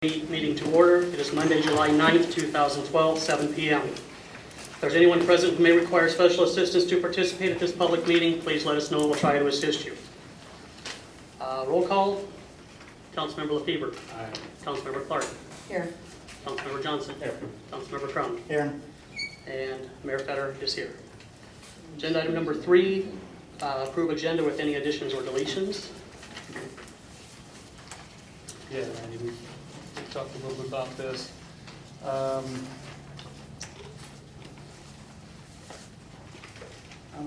Meeting to order. It is Monday, July 9th, 2012, 7 p.m. If there's anyone present who may require special assistance to participate at this public meeting, please let us know and we'll try to assist you. Roll call. Councilmember Lefebvre. Aye. Councilmember Clark. Here. Councilmember Johnson. Here. Councilmember Crum. Here. And Mayor Fetter is here. Agenda item number 3, approve agenda with any additions or deletions. Yeah, Randy, we talked a little bit about this. I'm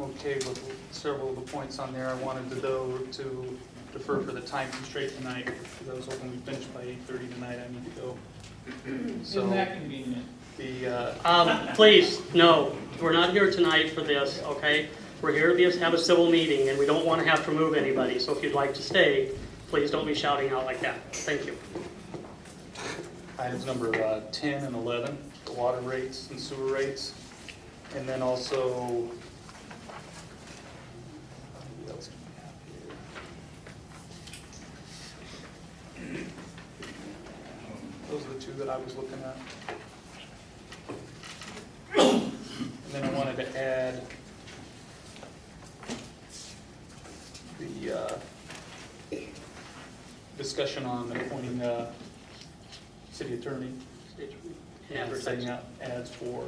okay with several of the points on there. I wanted to defer for the time constraint tonight, because I was hoping we'd finish by 8:30 tonight. I need to go. So, Isn't that convenient? Please, no, we're not here tonight for this, okay? We're here to have a civil meeting, and we don't want to have to remove anybody, so if you'd like to stay, please don't be shouting out like that. Thank you. items number 10 and 11, the water rates and sewer rates. And then also, what else do we have here? Those are the two that I was looking at. And then I wanted to add the discussion on appointing city attorney and setting out ads for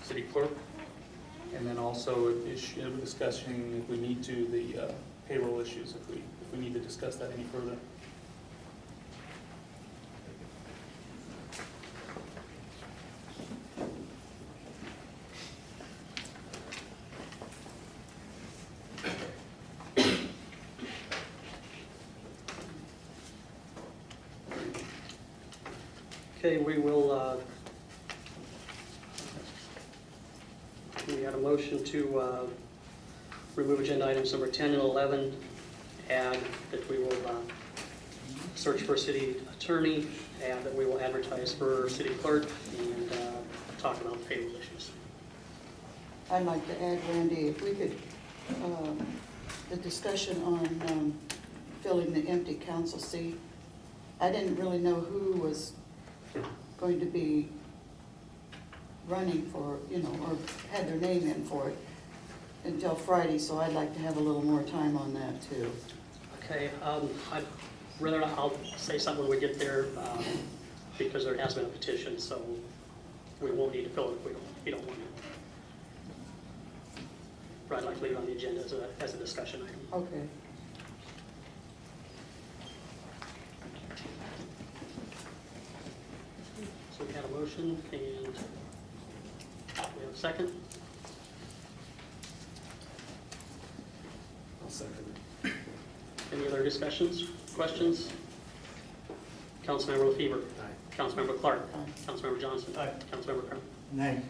city clerk. And then also discussing, if we need to, the payroll issues, if we need to discuss that any further. Okay, we will, we had a motion to remove agenda items number 10 and 11, add that we will search for a city attorney, add that we will advertise for city clerk, and talk about payroll issues. I'd like to add, Randy, if we could, the discussion on filling the empty council seat. I didn't really know who was going to be running for, or had their name in for it until Friday, so I'd like to have a little more time on that too. Okay, I'd rather not, I'll say something when we get there, because there has been a petition, so we won't need to fill it if you don't want it. But I'd like to leave it on the agenda as a discussion item. Okay. So we had a motion, and we have a second. I'll second it. Any other discussions, questions? Councilmember Lefebvre. Aye. Councilmember Clark. Aye. Councilmember Johnson. Aye. Councilmember Crum. Nay.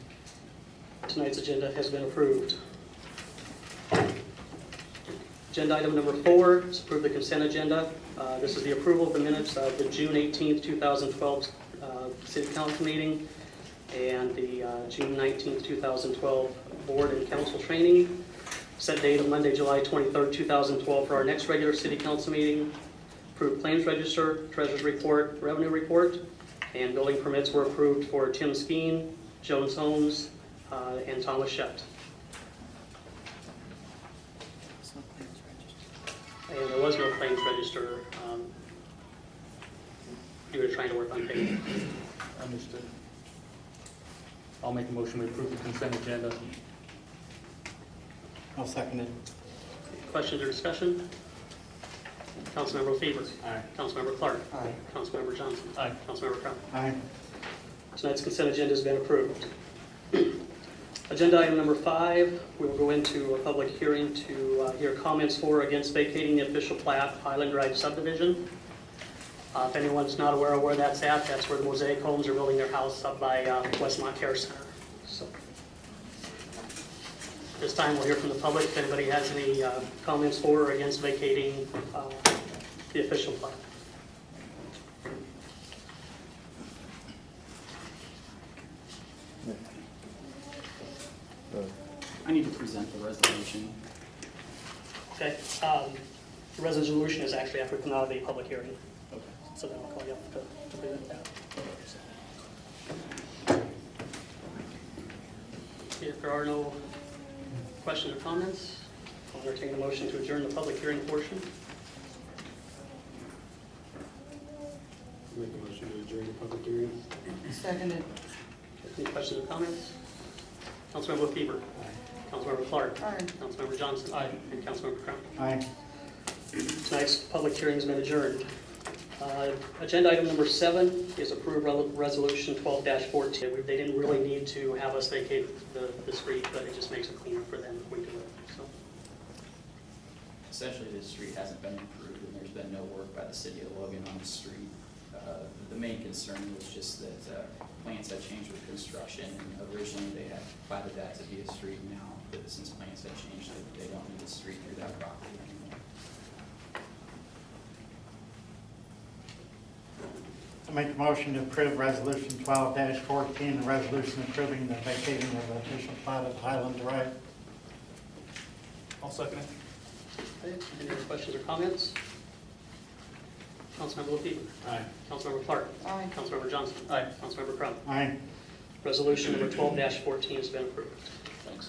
Tonight's agenda has been approved. Agenda item number 4 is approve the consent agenda. This is the approval of the minutes of the June 18th, 2012 City Council meeting and the June 19th, 2012 Board and Council training. Set date of Monday, July 23rd, 2012 for our next regular City Council meeting. Approved claims register, treasurer's report, revenue report, and building permits were approved for Tim Skeen, Jones Homes, and Thomas Shutt. And there was no claims register. You were trying to work on payment. Understood. I'll make a motion to approve the consent agenda. I'll second it. Questions or discussion? Councilmember Lefebvre. Aye. Councilmember Clark. Aye. Councilmember Johnson. Aye. Councilmember Crum. Aye. Tonight's consent agenda has been approved. Agenda item number 5, we will go into a public hearing to hear comments for or against vacating the official plat Highland Drive subdivision. If anyone's not aware of where that's at, that's where the Mosaic Homes are building their house up by Westmont Care Center. So, this time we'll hear from the public if anybody has any comments for or against vacating the official plat. I need to present the resolution. Okay, the resolution is actually after we come out of the public hearing, Okay. so then I'll call you up to present that. there are no questions or comments, I'll entertain a motion to adjourn the public hearing portion. Make a motion to adjourn the public hearing. Seconded. Any questions or comments? Councilmember LaFever. Councilmember Clark. Aye. Councilmember Johnson. Aye. And Councilmember Crum. Aye. Tonight's public hearing has been adjourned. Agenda item number 7 is approved resolution 12-14. They didn't really need to have us vacate the street, but it just makes it cleaner for them if we do it. So, Essentially, this street hasn't been improved, and there's been no work by the city of Logan on the street. The main concern was just that plans had changed with construction, and originally they had platted that to be a street. Now, since plans have changed, they don't need a street through that property anymore. I make a motion to approve Resolution 12-14, the resolution approving the vacating of the official plat of Highland Drive. I'll second it. okay. Any other questions or comments? Councilmember LaFever. Aye. Councilmember Clark. Aye. Councilmember Johnson. Aye. Councilmember Crum. Aye. Resolution number 12-14 has been approved. Thanks.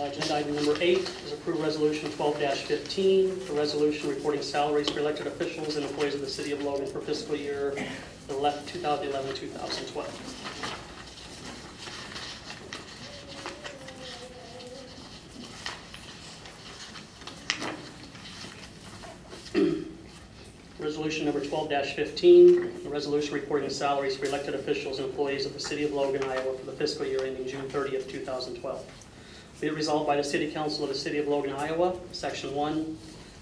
Agenda item number 8 is approved resolution 12-15, a resolution reporting salaries for elected officials and employees of the city of Logan for fiscal year 2011-2012. Resolution number 12-15, a resolution reporting the salaries for elected officials and employees of the city of Logan, Iowa for the fiscal year ending June 30th, 2012. Be it resolved by the City Council of the City of Logan, Iowa, Section 1,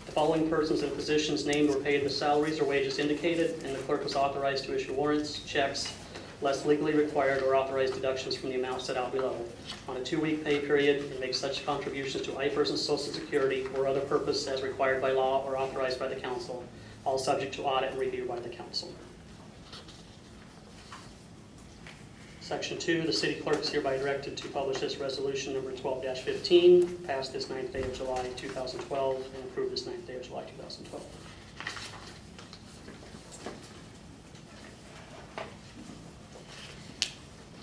the following persons and positions named were paid the salaries or wages indicated, and the clerk was authorized to issue warrants, checks, less legally required or authorized deductions from the amount set out below, on a 2-week pay period, and make such contributions to IFRS and Social Security or other purpose as required by law or authorized by the council, all subject to audit and review by the council. Section 2, the city clerk is hereby directed to publish this resolution number 12-15, passed this 9th day of July 2012, and approved this 9th day of July 2012.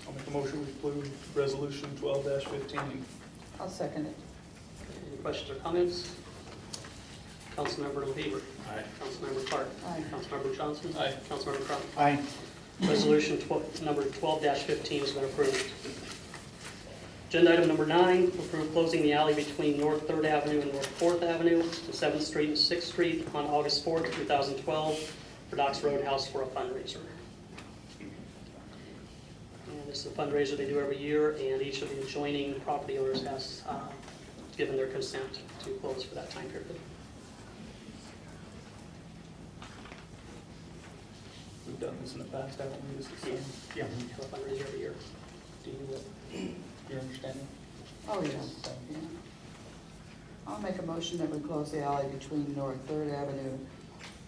I'll make a motion to approve resolution 12-15. I'll second it. Any questions or comments? Councilmember LaFever. Aye. Councilmember Clark. Aye. Councilmember Johnson. Aye. Councilmember Crum. Aye. Resolution number 12-15 has been approved. Agenda item number 9, approve closing the alley between North 3rd Avenue and North 4th Avenue to 7th Street and 6th Street on August 4th, 2012 for Doc's Roadhouse for a fundraiser. And this is a fundraiser they do every year, and each of the adjoining property owners has given their consent to close for that time period. We've done this in the past, haven't we? This is the same. Yeah, we have a fundraiser every year. Do you understand? Oh, yeah. Yeah. I'll make a motion that we close the alley between North 3rd Avenue,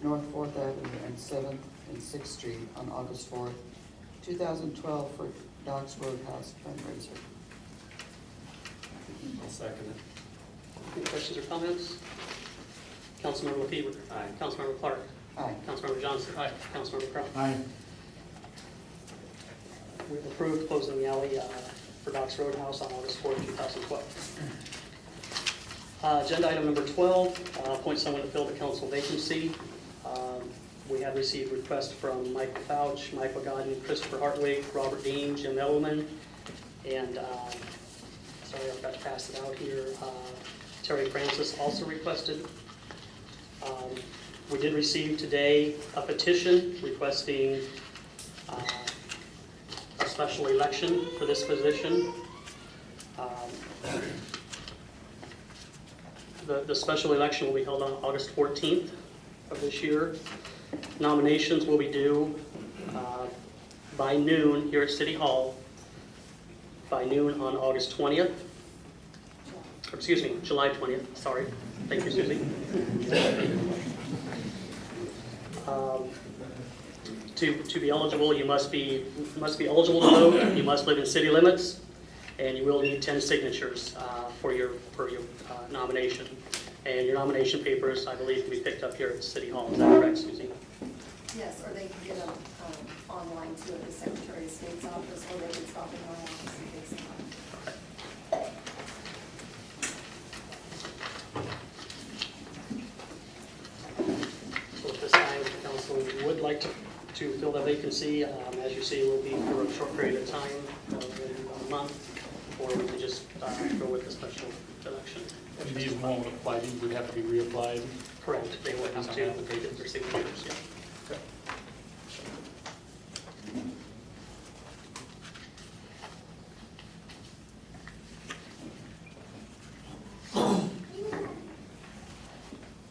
North 4th Avenue, and 7th and 6th Street on August 4th, 2012 for Doc's Roadhouse fundraiser. I'll second it. Any questions or comments? Councilmember LaFever. Aye. Councilmember Clark. Aye. Councilmember Johnson. Aye. Councilmember Crum. Aye. We've approved closing the alley for Doc's Roadhouse on August 4th, 2012. Agenda item number 12, appoint someone to fill the council vacancy. We have received requests from Michael Fouch, Michael Godden, Christopher Hartwig, Robert Dean, Jim Edelman, and sorry, I've got to pass it out here. Terry Francis also requested. We did receive today a petition requesting a special election for this position. The special election will be held on August 14th of this year. Nominations will be due by noon here at City Hall, by noon on August 20th. Or, excuse me, July 20th, sorry. Thank you, Susie. To be eligible, you must be eligible to vote. You must live in city limits, and you will need 10 signatures for your nomination. And your nomination papers, I believe, can be picked up here at City Hall. Is that correct, Susie? Yes, or they can get them online too at the Secretary of State's office, or they can stop in our office and take some. So at this time, the council would like to fill the vacancy. As you see, will be for a short period of time, maybe about a month, or we could just go with the special election. And these won't apply, these would have to be reapplied. Correct, they would have to get their signatures, yeah. Okay.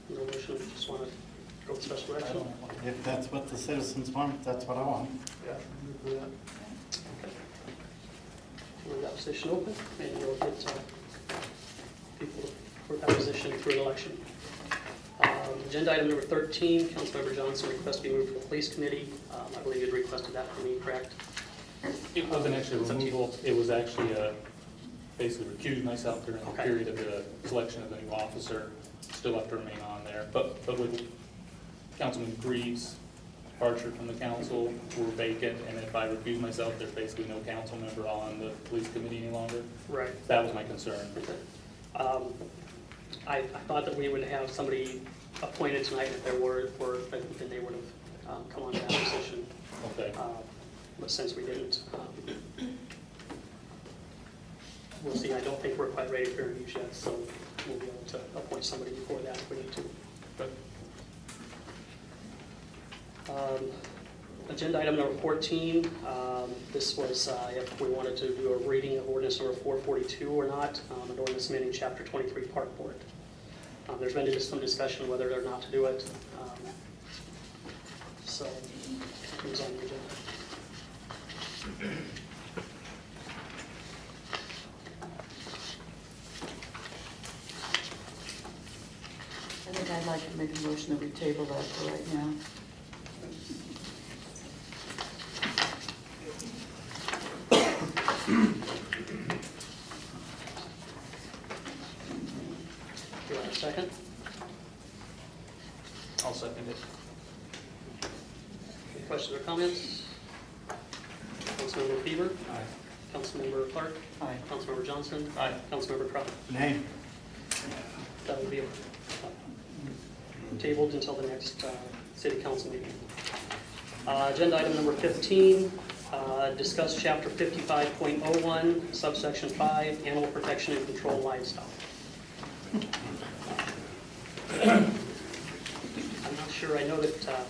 No motion, just want to go with special I election. don't want to. If that's what the citizens want, that's what I want. Yeah, we do that. Leave that position open, and you'll get people for that position through an election. Agenda item number 13, Councilmember Johnson requests to be moved to the police committee. I believe you'd requested that for me, correct? It wasn't actually It's up to you. removal, it was actually basically recused myself during the Okay. period of the selection of the new officer. Still have to remain on there, but with Councilman Greaves' departure from the council, we're vacant, and if I recuse myself, there's basically no council member on the police committee any longer. Right. That was my concern. I thought that we would have somebody appointed tonight. If there were, then they would have come on to that position. Okay. But since we didn't, we'll see. I don't think we're quite ready for interviews yet, so we'll be able to appoint somebody before that if we need to. But Agenda item number 14, this was if we wanted to do a reading of ordinance number 442 or not, an ordinance amending chapter 23 Park Board. There's been just some discussion whether or not to do it. So it was on the agenda. I think I'd like to make a motion that we table that for right now. Do I have a second? I'll second it. Any questions or comments? Councilmember Fever? Aye. Councilmember Clark? Aye. Councilmember Johnson? Aye. Councilmember Crum? Nay. That will be tabled until the next city council meeting. Agenda item number 15, discuss chapter 55.01, subsection 5, animal protection and control livestock. I'm not sure, I know that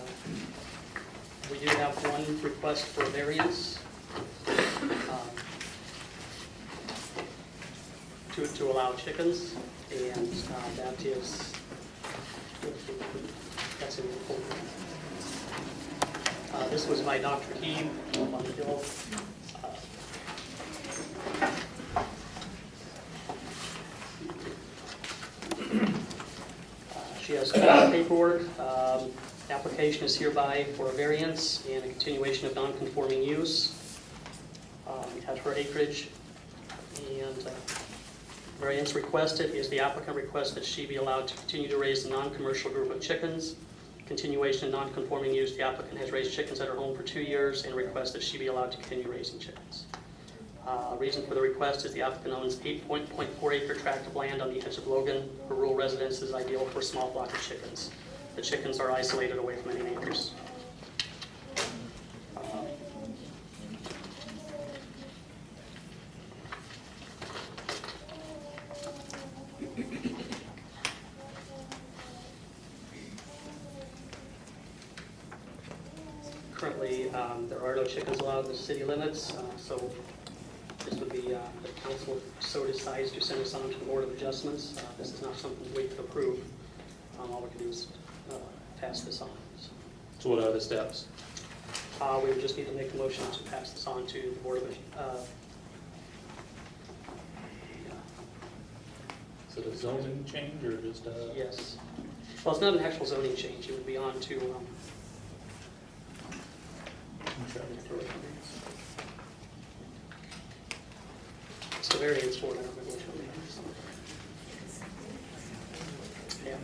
we do have one request for a variance to allow chickens, and that is, that's in the report. This was by Dr. Heeb up on the hill. She has paperwork. Application is hereby for a variance and a continuation of non-conforming use at her acreage. And variance requested is the applicant requests that she be allowed to continue to raise a non-commercial group of chickens. Continuation of non-conforming use, the applicant has raised chickens at her home for 2 years and requests that she be allowed to continue raising chickens. Reason for the request is the applicant owns 8.4 acre tract of land on the edge of Logan. For rural residents is ideal for a small flock of chickens. The chickens are isolated away from any neighbors. Currently, there are no chickens allowed in the city limits, so this would be, the council so decides to send us on to the Board of Adjustments. This is not something we can approve. All we can do is pass this on. So what are the steps? We would just need to make a motion to pass this on to the Board of, Is it a zoning change or just a? yes. Well, it's not an actual zoning change. It would be on to, it's the variance for it. I don't remember which one it is. Yeah.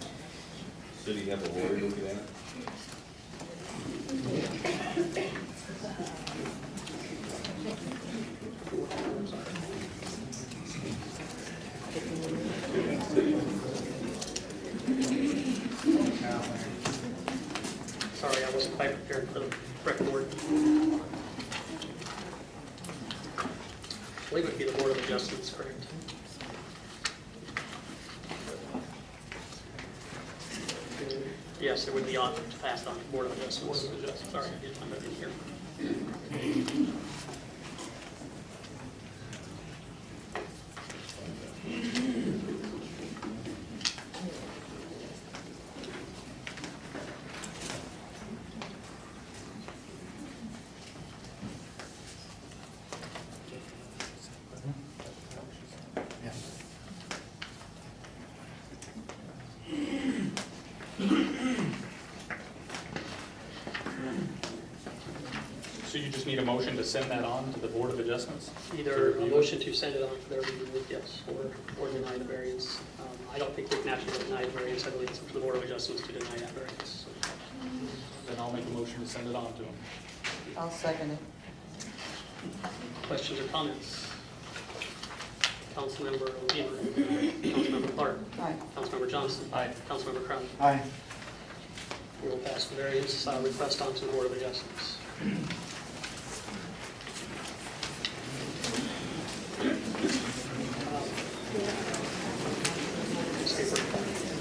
City have a lawyer looking at it? Sorry, I wasn't quite prepared for the record. I believe it would be the Board of Adjustments, correct? Yes, it would be on, passed on to Board of Adjustments. Sorry, I didn't find that in here. Yes. So you just need a motion to send that on to the Board of Adjustments? To Either a review? motion to send it on for their review, yes, or deny the variance. I don't think we can actually deny the variance. I believe it's up to the Board of Adjustments to deny that variance. Then I'll make a motion to send it on to them. I'll second it. Questions or comments? Councilmember Weaver. Councilmember Clark. Aye. Councilmember Johnson. Aye. Councilmember Crown. Aye. We will pass the variance request on to the Board of Adjustments.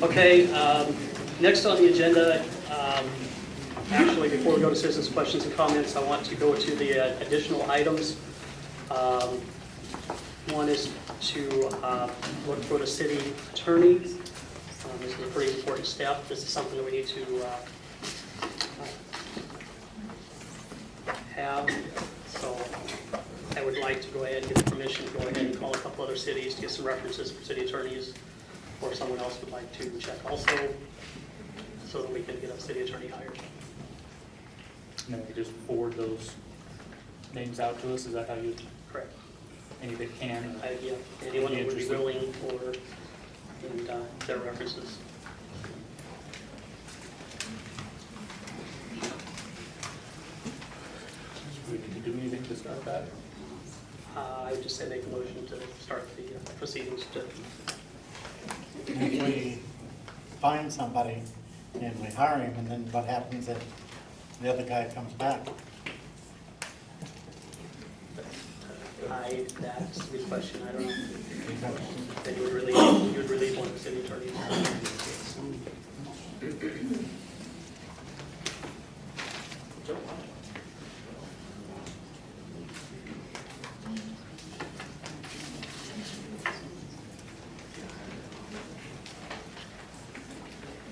Okay, next on the agenda, actually, before we go to citizens' questions and comments, I want to go to the additional items. One is to look for the city attorney. This is a pretty important step. This is something that we need to have. So I would like to go ahead and get the permission to go ahead and call a couple other cities to get some references for city attorneys, or someone else would like to check also, so that we can get a city attorney hired. And then we just forward those names out to us, is that how you, Correct. any that can? Yeah, anyone who would be Interested. willing, or and their references. Do we need to do anything to start that? I would just say make a motion to start the proceedings to. If we find somebody and we hire him, and then what happens if the other guy comes back? That's a good question, I don't know. Because Then you would relieve one of the city attorneys.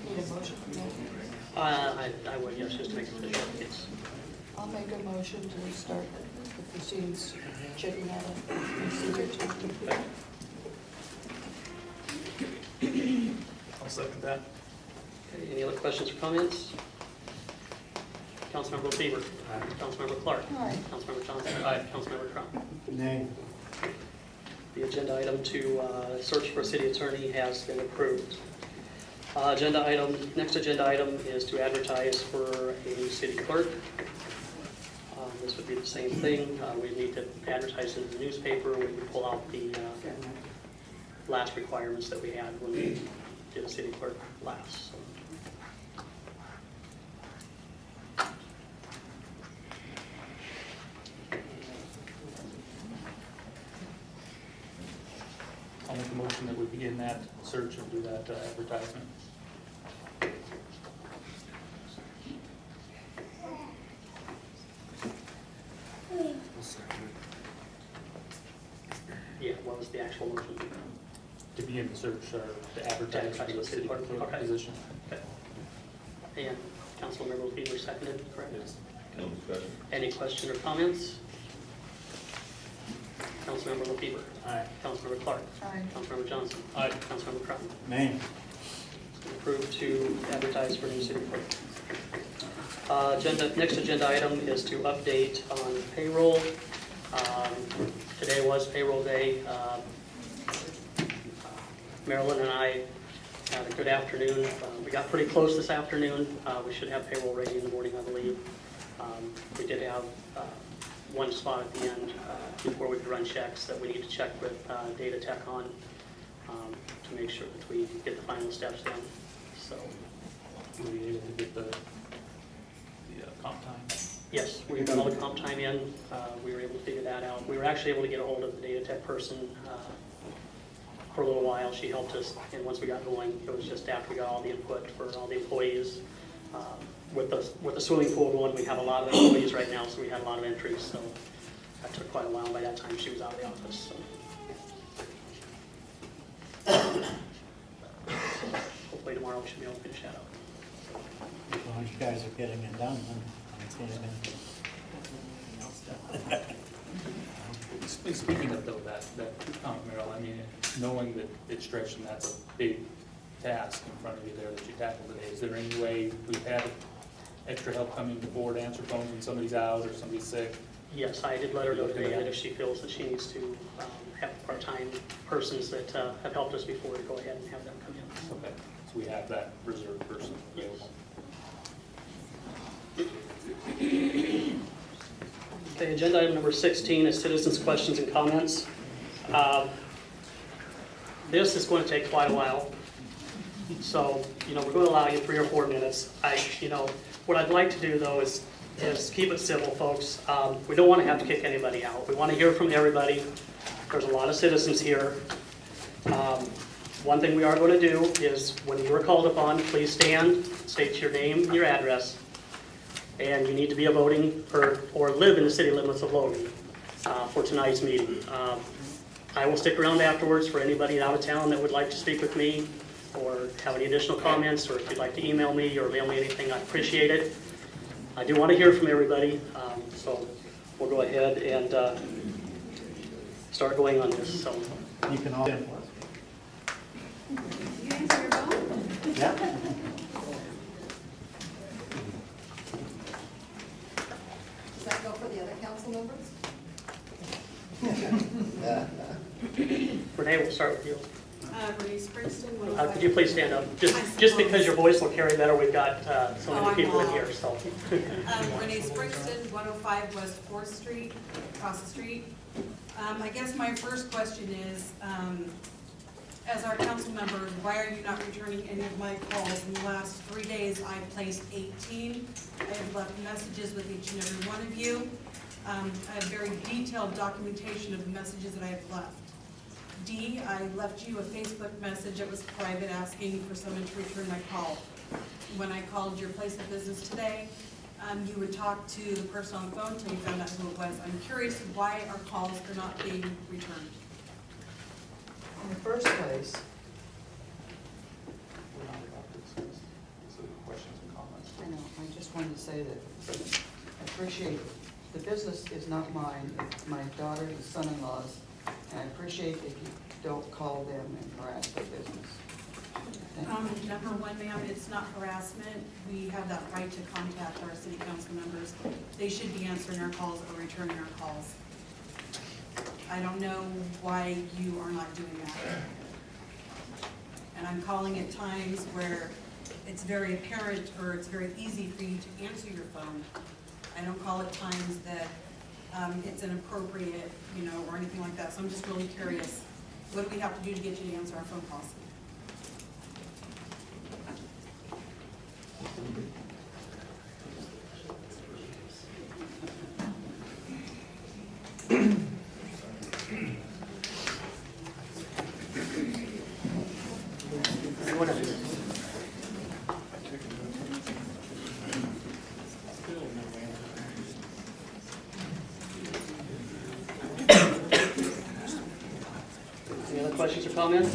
Need a motion for that? I would, yes, just to make it official, yes. I'll make a motion to start the proceedings, checking out a city attorney. I'll second that. Okay, any other questions or comments? Councilmember Weaver. Councilmember Clark. Aye. Councilmember Johnson. Aye. Councilmember Crown. Nay. The agenda item to search for a city attorney has been approved. Next agenda item is to advertise for a new city clerk. This would be the same thing. We need to advertise in the newspaper. We can pull out the last requirements that we had when we did a city clerk last. So. I'll make a motion that we begin that search and do that advertisement. Yeah, what was the actual motion? To begin the search or to advertise for the city clerk Okay. position. Okay. And Councilmember Weaver seconded, correct? Yes. No discussion? Any question or comments? Councilmember Weaver. Aye. Councilmember Clark. Aye. Councilmember Johnson. Aye. Councilmember Crown. Nay. Approved to advertise for new city clerk. Next agenda item is to update on payroll. Today was payroll day. Marilyn and I had a good afternoon. We got pretty close this afternoon. We should have payroll ready in the morning, I believe. We did have one spot at the end before we could run checks that we need to check with Data Tech on to make sure that we get the final steps done. So, Were you able to get the comp time? yes, we got all the comp time in. We were able to figure that out. We were actually able to get a hold of the Data Tech person for a little while. She helped us, and once we got going, it was just after we got all the input for all the employees. With the swimming pool going, we have a lot of employees right now, so we had a lot of entries, so that took quite a while. By that time, she was out of the office. So. Hopefully tomorrow we should be able to finish that up. As long as you guys are getting it done, then I don't see anything else done. Speaking of though, that comp, Merrill, I mean, knowing that it's stretched and that's a big task in front of you there that you tackled today, is there any way we've had extra help coming to board, answer phones when somebody's out or somebody's sick? Yes, I did let her know today that if she feels that she needs to have part-time persons that have helped us before, to go ahead and have them come in. Okay, so we have that reserve person available. Okay, agenda item number 16 is citizens' questions and comments. This is going to take quite a while. So, we're going to allow you 3 or 4 minutes. What I'd like to do though is keep it civil, folks. We don't want to have to kick anybody out. We want to hear from everybody. There's a lot of citizens here. One thing we are going to do is when you are called upon, please stand, state your name and your address. And you need to be a voting or live in the city limits of Logan for tonight's meeting. I will stick around afterwards for anybody out of town that would like to speak with me or have any additional comments, or if you'd like to email me or mail me anything, I appreciate it. I do want to hear from everybody, so we'll go ahead and start going on this. So You can all. You answer your phone? Yeah. Does that go for the other council members? Renee, we'll start with you. Renee Springston, Could you please stand up? Just because your voice will carry better, we've got so many people in here. So. Renee Springston, 105 West 4th Street, across the street. I guess my first question is, as our council members, why are you not returning any of my calls? In the last 3 days, I've placed 18. I have left messages with each and every one of you. I have very detailed documentation of the messages that I have left. D, I left you a Facebook message that was private asking for someone to return my call. When I called your place of business today, you would talk to the person on the phone until you found out who it was. I'm curious why our calls are not being returned. In the first place, We're not about to discuss the questions and comments. I just wanted to say that I appreciate, the business is not mine, it's my daughter and son-in-law's, and I appreciate if you don't call them and harass their business. Thank you. Number one, ma'am, it's not harassment. We have that right to contact our city council members. They should be answering our calls or returning our calls. I don't know why you are not doing that. And I'm calling at times where it's very apparent or it's very easy for you to answer your phone. I don't call at times that it's inappropriate, or anything like that. So I'm just really curious, what do we have to do to get you to answer our phone calls? Any other questions or comments?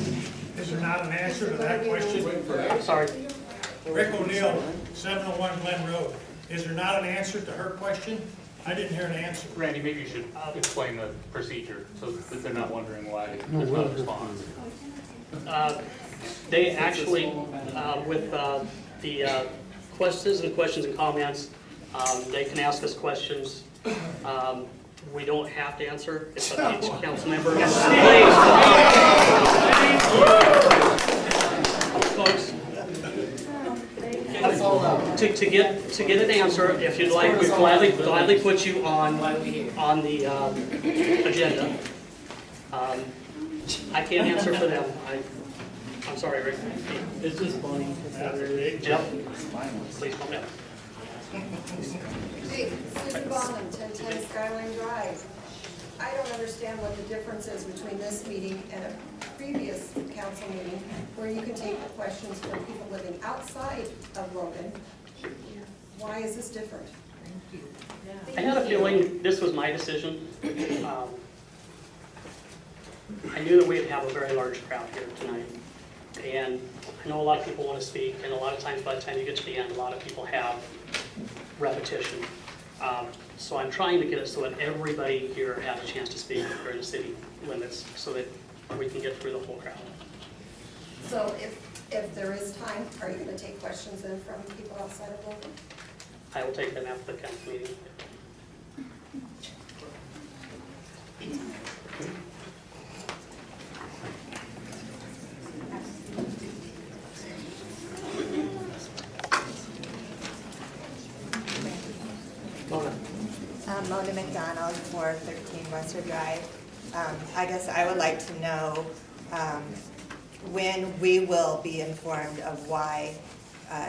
Is there not an answer to that question? Sorry. Rick O'Neill, 701 Glen Road. Is there not an answer to her question? I didn't hear an answer. Randy, maybe you should explain the procedure so that they're not wondering why there's not a response. They actually, with the questions and comments, they can ask us questions. We don't have to answer. It's up to each council member. to get an answer, if you'd like, we'd gladly put you on the agenda. I can't answer for them. I'm sorry, Rick. It's just funny. Jeff, please calm down. Hey, Susan Bonham, 1010 Skyline Drive. I don't understand what the difference is between this meeting and a previous council meeting where you can take the questions from people living outside of Logan. Why is this different? I had a feeling this was my decision. I knew that we'd have a very large crowd here tonight. And I know a lot of people want to speak, and a lot of times by the time you get to the end, a lot of people have repetition. So I'm trying to get it so that everybody here has a chance to speak during the city limits so that we can get through the whole crowd. So if there is time, are you going to take questions then from people outside of Logan? I will take them after the council meeting. Mona McDonald, 413 Western Drive. I guess I would like to know when we will be informed of why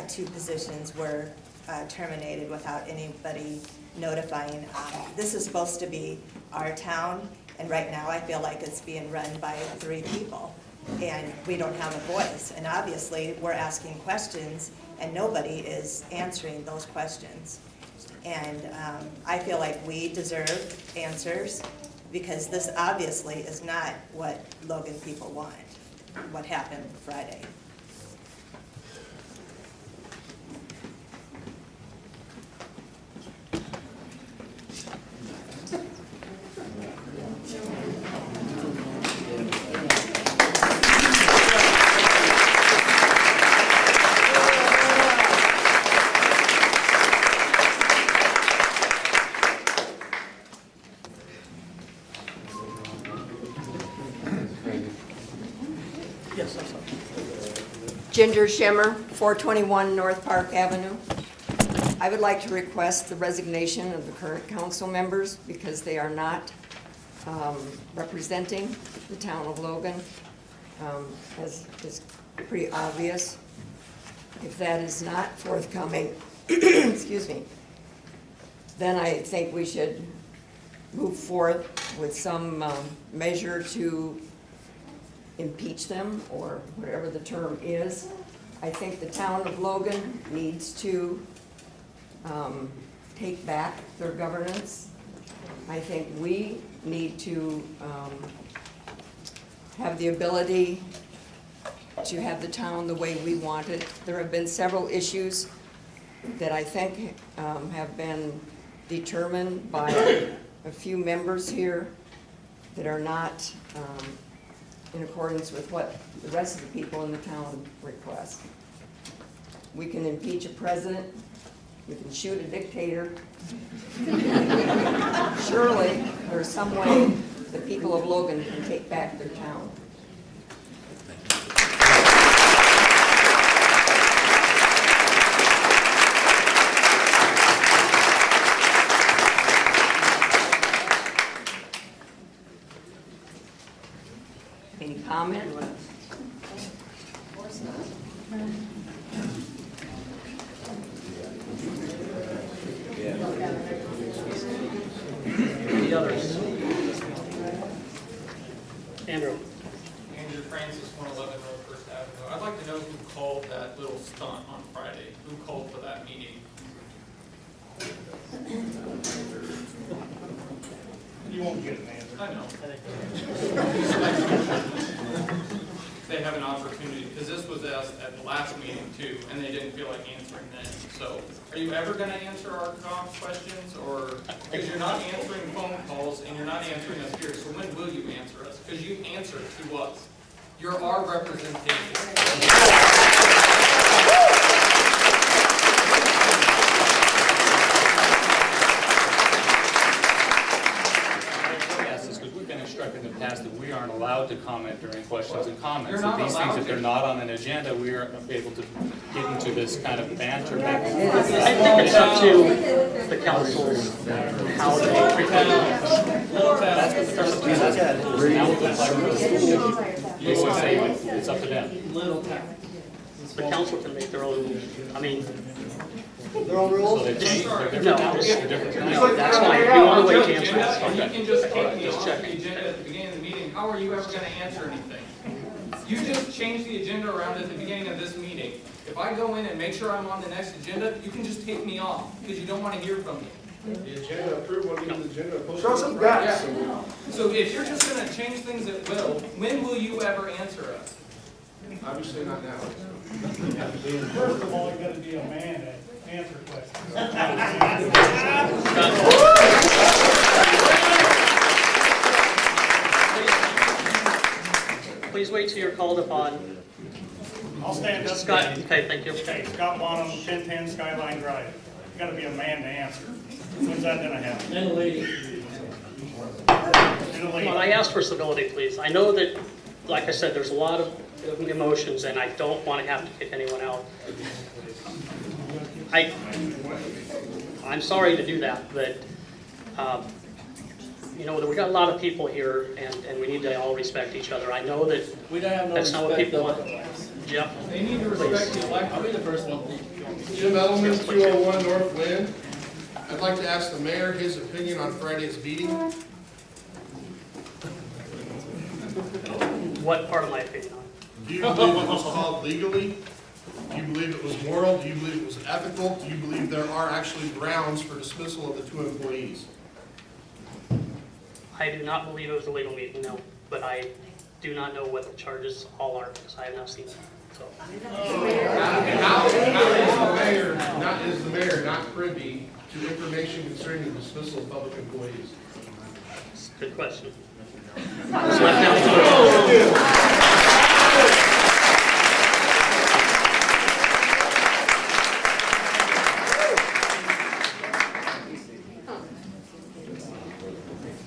2 positions were terminated without anybody notifying. This is supposed to be our town, and right now I feel like it's being run by 3 people, and we don't have a voice. And obviously, we're asking questions, and nobody is answering those questions. And I feel like we deserve answers, because this obviously is not what Logan people want, what happened Friday. Yes, I'm sorry. Ginger Shimmer, 421 North Park Avenue. I would like to request the resignation of the current council members because they are not representing the town of Logan, as is pretty obvious. If that is not forthcoming, excuse me, then I think we should move forth with some measure to impeach them, or whatever the term is. I think the town of Logan needs to take back their governance. I think we need to have the ability to have the town the way we want it. There have been several issues that I think have been determined by a few members here that are not in accordance with what the rest of the people in the town request. We can impeach a president, we can shoot a dictator. Surely, there's some way the people of Logan can take back their town. Any comment? Of course not. Any others? Andrew? Andrew Francis, 111 North First Avenue. I'd like to know who called that little stunt on Friday. Who called for that meeting? You won't get an answer. I know. They have an opportunity, because this was asked at the last meeting too, and they didn't feel like answering then. So, are you ever going to answer our questions, or, because you're not answering phone calls and you're not answering us here, so when will you answer us? Because you answer to us. You're our representation. Because we've been instructed in the past that we aren't allowed allowed to comment during questions and comments. You're not These things, allowed if they're to. not on an agenda, we are able to get into this kind of banter back and I forth. think it's up to the councils how they frequent meetings. Now we'll like, you always say it's up to them. The council can make their own, I mean, So they change, they're different No, now, just- they're different no, tonight. that's fine. If you want to wait to answer, Agenda, that's and you fine. can just take me Just off check. the agenda at the beginning of the meeting, how are you ever gonna answer anything? You just changed the agenda around at the beginning of this meeting. If I go in and make sure I'm on the next agenda, you can just take me off, because you don't wanna hear from me. The agenda approved, what is the agenda posted? Show some guts. Yeah. So if you're just gonna change things at will, when will you ever answer us? Obviously not now. First of all, you gotta be a man to answer questions. Please wait till you're called upon. I'll stand up. Scott, okay, thank you. Okay, Scott Bonham, 1010 Skyline Drive. You gotta be a man to answer. When's that gonna happen? And a lady. To the Come lady. on, I asked for civility, please. I know that, like I said, there's a lot of emotions, and I don't want to have to kick anyone out. I'm sorry to do that, but, you know, we got a lot of people here, and we need to all respect each other. I know that We don't have no that's not what respect people of want. it. Jeff, They need to respect the elected. I'll be the first one. Jim Edelman, 201 North Lynn. I'd like to ask the mayor his opinion on Friday's meeting. what part of my opinion on? Do you believe it was called legally? Do you believe it was moral? Do you believe it was ethical? Do you believe there are actually grounds for dismissal of the 2 employees? I do not believe it was a legal meeting, no, but I do not know what the charges all are, because I have not seen them, so. How is the mayor not privy to information concerning the dismissal of public employees? Good question. I was left